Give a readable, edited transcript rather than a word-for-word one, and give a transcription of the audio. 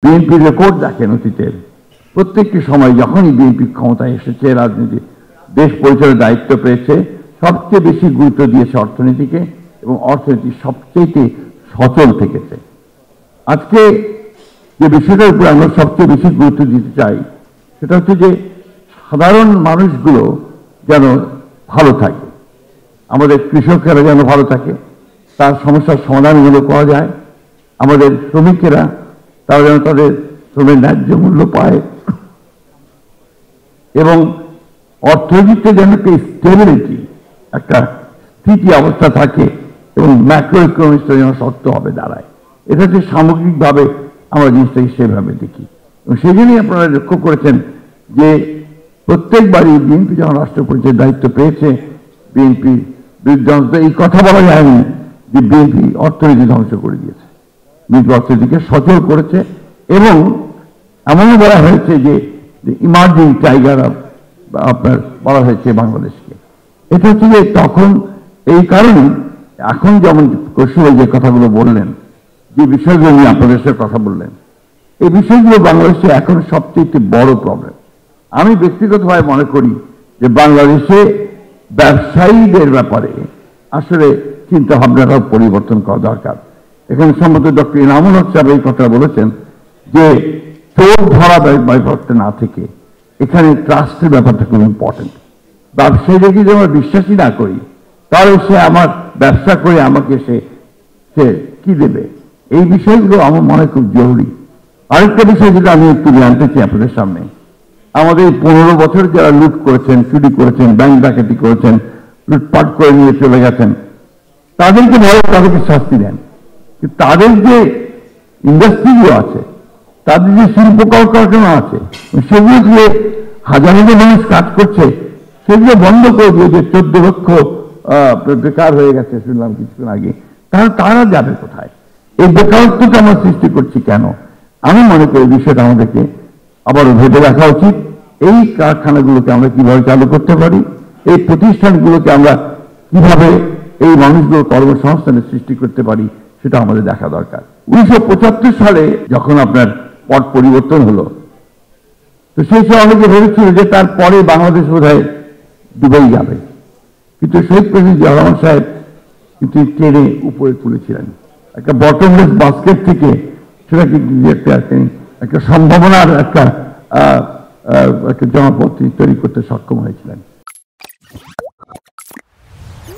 BNP record দেখেন অতীতের প্রত্যেকটি সময় যখনই বিএনপি ক্ষমতায় এসেছে, রাজনীতি দেশ পরিচালনার দায়িত্ব পেয়েছে, সবচেয়ে বেশি গুরুত্ব দিয়েছে অর্থনীতিকে এবং অর্থনীতি সবচেয়ে সচল থেকেছে। আজকে যে বিষয়টার উপর আমরা সবচেয়ে বেশি গুরুত্ব দিতে চাই সেটা হচ্ছে যে সাধারণ মানুষগুলো যেন ভালো থাকে, আমাদের কৃষকেরা যেন ভালো থাকে, তার সমস্যার সমাধানগুলো করা যায়, আমাদের শ্রমিকেরা তারা যেন তাদের শ্রমের ন্যায্য মূল্য পায় এবং অর্থনীতিতে যেন একটা স্টেবিলিটি, একটা স্থিতি অবস্থা থাকে এবং ম্যাক্রো ইকোনমিক্সটা যেন শক্ত হবে দাঁড়ায়। এটা হচ্ছে সামগ্রিকভাবে আমরা জিনিসটাকে সেভাবে দেখি এবং সেই জন্যই আপনারা লক্ষ্য করেছেন যে প্রত্যেকবারই বিএনপি যখন রাষ্ট্র পরিচয়ের দায়িত্ব পেয়েছে, বিএনপি বিরুদ্ধে এই কথা বলা যায়নি যে বিএনপি অর্থনীতি ধ্বংস করে দিয়েছে। বিএনপি অর্থনীতিকে সচল করেছে এবং এমনও বলা হয়েছে যে ইমার্জিং টাইগার আপনার বলা হয়েছে বাংলাদেশকে। এটা হচ্ছে যে তখন এই কারণে এখন যেমন কৌশলে যে কথাগুলো বললেন, যে বিষয়গুলো নিয়ে আপনাদের সাথে কথা বললেন, এই বিষয়গুলো বাংলাদেশে এখন সবচেয়ে বড় প্রবলেম। আমি ব্যক্তিগতভাবে মনে করি যে বাংলাদেশে ব্যবসায়ীদের ব্যাপারে আসলে চিন্তা ভাবনাটাও পরিবর্তন করা দরকার। এখানে সম্ভবত ডক্টর ইনামুল হক সাহেব এই কথা বলেছেন যে চোর ধরা ব্যাপারটা না থেকে এখানে ট্রাস্টের ব্যাপারটা খুব ইম্পর্টেন্ট। ব্যবসায়ীদের যদি আমরা বিশ্বাসী না করি তাহলে সে আমার ব্যবসা করে আমাকে সে কি দেবে, এই বিষয়গুলো আমার মনে খুব জরুরি। আরেকটা বিষয় যেটা আমি একটু জানতে চাই আপনাদের সামনে, আমাদের 15 বছর যারা লুট করেছেন, চুরি করেছেন, ব্যাংক ডাকাতি করেছেন, লুটপাট করে নিয়ে চলে গেছেন, তাদেরকে ভালো, তাদেরকে শাস্তি দেন। তাদের যে ইন্ডাস্ট্রিগুলো আছে, তাদের যে শিল্প কলকারখানা আছে, সেগুলো দিয়ে হাজার হাজার মানুষ কাজ করছে, সেগুলো বন্ধ করে দিয়ে যে 14 লক্ষ বেকার হয়ে গেছে শুনলাম কিছুক্ষণ আগে, তারা যাবে কোথায়? এই বেকারত্বটা আমরা সৃষ্টি করছি কেন? আমি মনে করি বিষয়টা আমাদেরকে আবারও ভেবে দেখা উচিত। এই কারখানাগুলোকে আমরা কিভাবে চালু করতে পারি, এই প্রতিষ্ঠানগুলোকে আমরা কিভাবে এই মানুষগুলো কর্মসংস্থানের সৃষ্টি করতে পারি, সেটা আমাদের দেখা দরকার। 1975 সালে যখন আপনার পট পরিবর্তন হলো, তো সেই সময় অনেকে ভেবেছিল যে তারপরে বাংলাদেশ বোধহয় ডুবেই যাবে, কিন্তু শহীদ প্রেসিডেন্ট জিয়া রহমান সাহেব কিন্তু টেনে উপরে তুলেছিলেন। একটা বটমলেস বাস্কেট থেকে সেটাকে একটা সম্ভাবনার একটা জনপদ তৈরি করতে সক্ষম হয়েছিলেন।